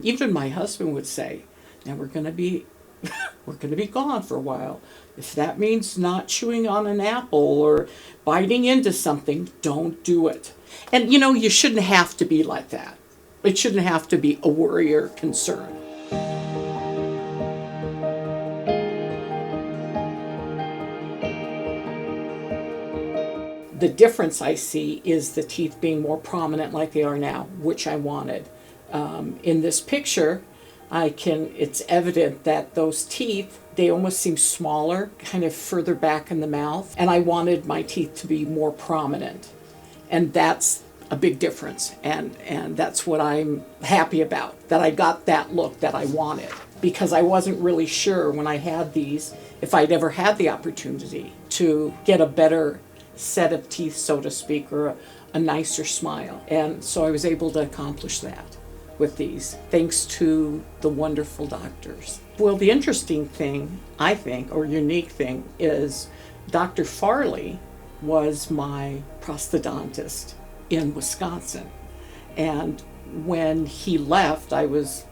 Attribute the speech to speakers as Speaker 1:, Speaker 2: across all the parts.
Speaker 1: Even my husband would say, now we're going to be gone for a while. If that means not chewing on an apple or biting into something, don't do it. And you shouldn't have to be like that. It shouldn't have to be a worry or concern. The difference I see is the teeth being more prominent like they are now, which I wanted. In this picture, it's evident that those teeth, they almost seem smaller, kind of further back in the mouth. And I wanted my teeth to be more prominent. And that's a big difference. And that's what I'm happy about, that I got that look that I wanted. Because I wasn't really sure when I had these, if I'd ever had the opportunity to get a better set of teeth, so to speak, or a nicer smile. And so I was able to accomplish that with these, thanks to the wonderful doctors. Well, the interesting thing, I think, or unique thing, is Dr. Farley was my prosthodontist in Wisconsin. And when he left, I was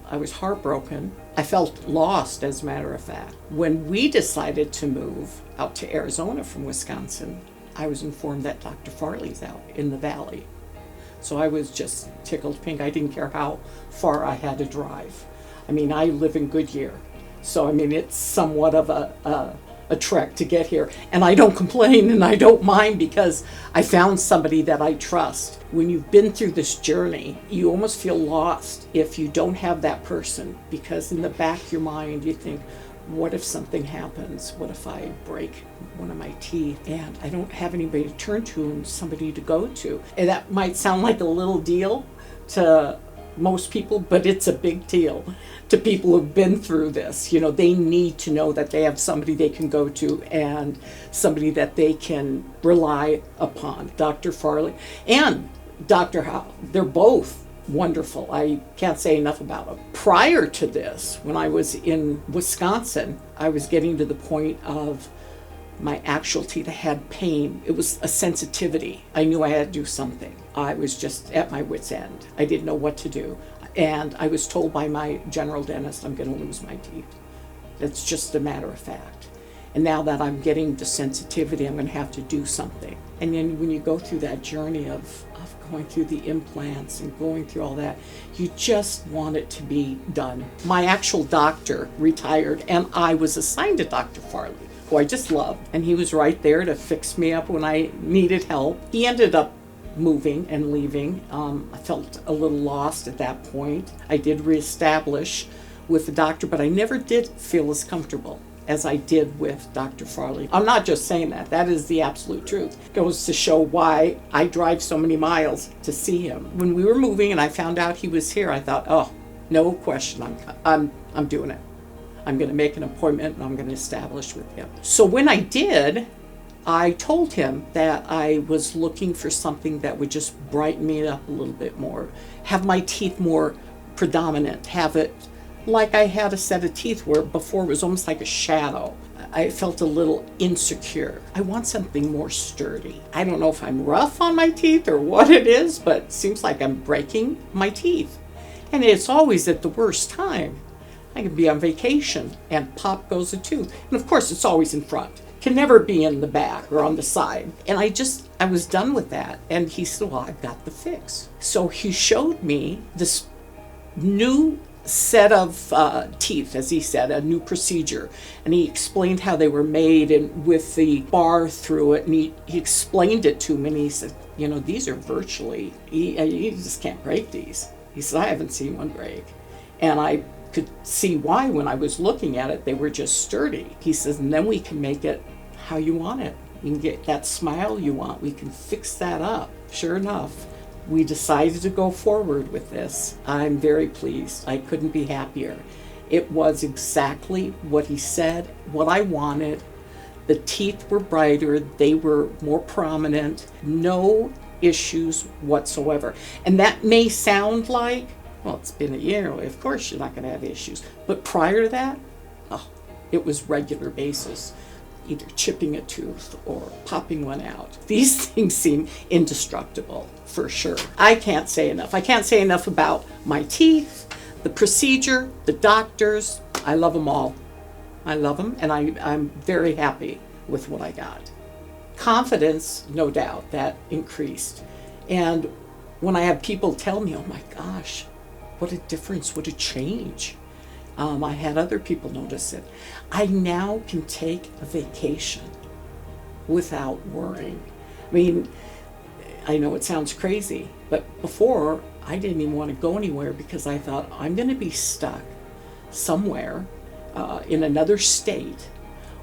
Speaker 1: heartbroken. I felt lost, as a matter of fact. When we decided to move out to Arizona from Wisconsin, I was informed that Dr. Farley's out in the valley. So I was just tickled pink. I didn't care how far I had to drive. I mean, I live in Goodyear. So, it's somewhat of a trek to get here. And I don't complain and I don't mind because I found somebody that I trust. When you've been through this journey, you almost feel lost if you don't have that person, because in the back of your mind you think, what if something happens? What if I break one of my teeth and I don't have anybody to turn to and somebody to go to? And that might sound like a little deal to most people, but it's a big deal to people who've been through this. They need to know that they have somebody they can go to and somebody that they can rely upon. Dr. Farley and Dr. Howell, they're both wonderful. I can't say enough about them. Prior to this, when I was in Wisconsin, I was getting to the point of my actual teeth. I had pain. It was a sensitivity. I knew I had to do something. I was just at my wit's end. I didn't know what to do. And I was told by my general dentist, I'm going to lose my teeth. That's just a matter of fact. And now that I'm getting the sensitivity, I'm going to have to do something. And then when you go through that journey of going through the implants and going through all that, you just want it to be done. My actual doctor retired, and I was assigned to Dr. Farley, who I just loved. And he was right there to fix me up when I needed help. He ended up moving and leaving. I felt a little lost at that point. I did reestablish with the doctor, but I never did feel as comfortable as I did with Dr. Farley. I'm not just saying that. That is the absolute truth. It goes to show why I drive so many miles to see him. When we were moving and I found out he was here, I thought, oh, no question, I'm doing it. I'm going to make an appointment and I'm going to establish with him. So when I did, I told him that I was looking for something that would just brighten me up a little bit more, have my teeth more predominant, have it like I had a set of teeth where before it was almost like a shadow. I felt a little insecure. I want something more sturdy. I don't know if I'm rough on my teeth or what it is, but it seems like I'm breaking my teeth. And it's always at the worst time. I could be on vacation and pop goes a tooth. And of course it's always in front. It can never be in the back or on the side. And I was done with that. And he said, well, I've got the fix. So he showed me this new set of teeth, as he said, a new procedure. And he explained how they were made and with the bar through it. And he explained it to me and he said, these are virtually, you just can't break these. He said, I haven't seen one break. And I could see why when I was looking at it, they were just sturdy. He says, and then we can make it how you want it. You can get that smile you want. We can fix that up. Sure enough, we decided to go forward with this. I'm very pleased. I couldn't be happier. It was exactly what he said, what I wanted. The teeth were brighter. They were more prominent. No issues whatsoever. And that may sound like, well, it's been a year. Of course you're not going to have issues. But prior to that, it was regular basis. Either chipping a tooth or popping one out. These things seem indestructible, for sure. I can't say enough. I can't say enough about my teeth, The procedure, the doctors, I love them all. I love them, and I'm very happy with what I got. Confidence, no doubt, that increased. And when I have people tell me, oh my gosh, what a difference, what a change. I had other people notice it. I now can take a vacation without worrying. I mean, I know it sounds crazy, but before I didn't even want to go anywhere because I thought I'm going to be stuck somewhere in another state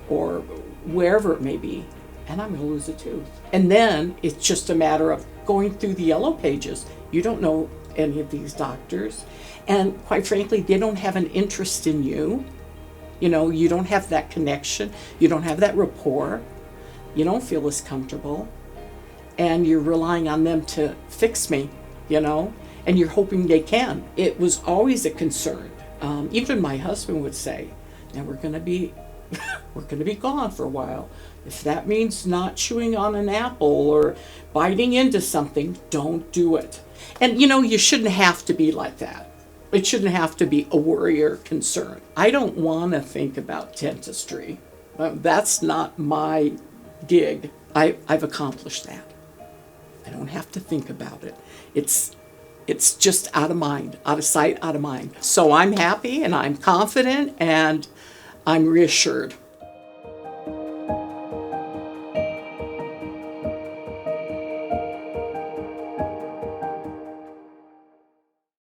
Speaker 1: or wherever it may be, and I'm going to lose a tooth. And then it's just a matter of going through the yellow pages. You don't know any of these doctors, and quite frankly, they don't have an interest in you. You know, you don't have that connection. You don't have that rapport. You don't feel as comfortable, and you're relying on them to fix me, you know, and you're hoping they can. It was always a concern. Even my husband would say, now we're going to be gone for a while. If that means not chewing on an apple or biting into something, don't do it. And you know, you shouldn't have to be like that. It shouldn't have to be a worry or concern. I don't want to think about dentistry. That's not my gig. I've accomplished that. I don't have to think about it. It's just out of mind, out of sight, out of mind. So I'm happy and I'm confident and I'm reassured.